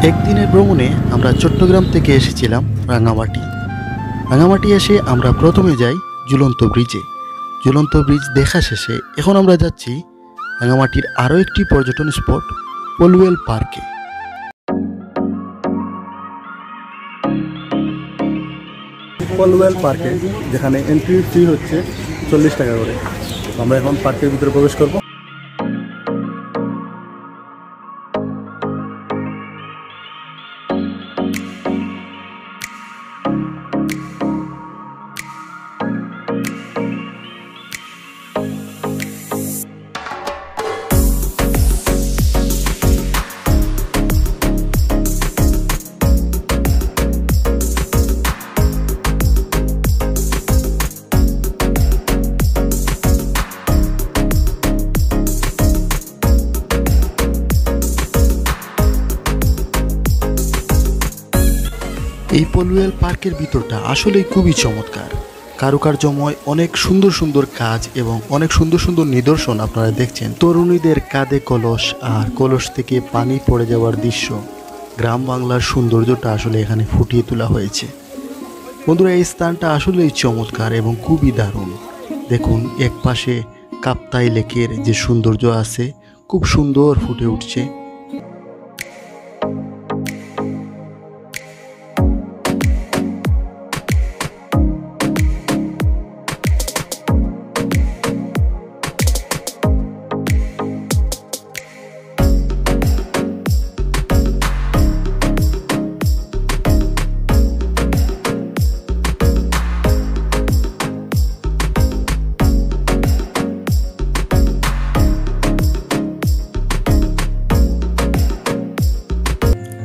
একদিনের ভ্রমণে আমরা চট্টগ্রাম থেকে এসেছিলাম রাঙামাটি। রাঙামাটি এসে আমরা প্রথমে যাই ঝুলন্ত ব্রিজে। ঝুলন্ত ব্রিজ দেখা শেষে এখন আমরা যাচ্ছি রাঙামাটির আরও একটি পর্যটন স্পট পলুয়েল পার্কে। পলুয়েল পার্কে যেখানে এন্ট্রি ফি হচ্ছে 40 টাকা করে। আমরা এখন পার্কের ভিতরে প্রবেশ করব। এই পলুয়েল পার্কের ভিতরটা আসলেই খুবই চমৎকার। কারুকার্যময় অনেক সুন্দর সুন্দর কাজ এবং অনেক সুন্দর সুন্দর নিদর্শন আপনারা দেখছেন। তরুণীদের কাঁধে কলস আর কলস থেকে পানি পড়ে যাওয়ার দৃশ্য, গ্রাম বাংলার সৌন্দর্যটা আসলে এখানে ফুটিয়ে তোলা হয়েছে। বন্ধুরা, এই স্থানটা আসলেই চমৎকার এবং খুবই দারুণ। দেখুন, এক পাশে কাপ্তাই লেকের যে সৌন্দর্য আছে খুব সুন্দর ফুটে উঠছে।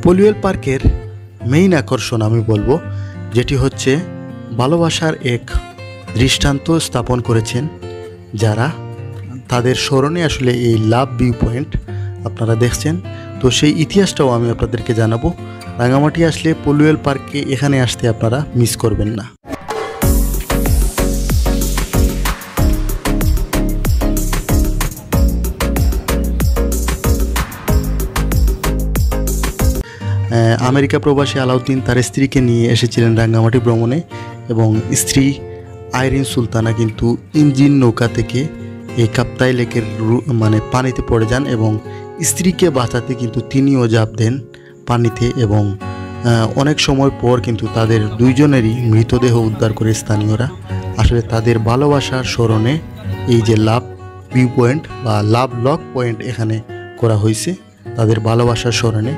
পলুয়েল পার্কের মেইন আকর্ষণ আমি বলবো, যেটি হচ্ছে ভালোবাসার এক দৃষ্টান্ত স্থাপন করেছেন যারা, তাদের স্মরণে আসলে এই লাভ ভিউ পয়েন্ট আপনারা দেখছেন। তো সেই ইতিহাসটাও আমি আপনাদেরকে জানাবো। রাঙামাটি আসলে পলুয়েল পার্কে এখানে আসতে আপনারা মিস করবেন না। আমেরিকা প্রবাসী আলাউদ্দিন তার স্ত্রীকে নিয়ে এসেছিলেন রাঙামাটি ভ্রমণে, এবং স্ত্রী আইরিন সুলতানা কিন্তু ইঞ্জিন নৌকা থেকে এই কাপ্তাই লেকের পানিতে পড়ে যান এবং স্ত্রীকে বাঁচাতে কিন্তু তিনিও ঝাঁপ দেন পানিতে, এবং অনেক সময় পর কিন্তু তাদের দুইজনেরই মৃতদেহ উদ্ধার করে স্থানীয়রা। আসলে তাদের ভালোবাসার স্মরণে এই যে লাভ ভিউ পয়েন্ট বা লাভ লক পয়েন্ট এখানে করা হয়েছে তাদের ভালোবাসার স্মরণে।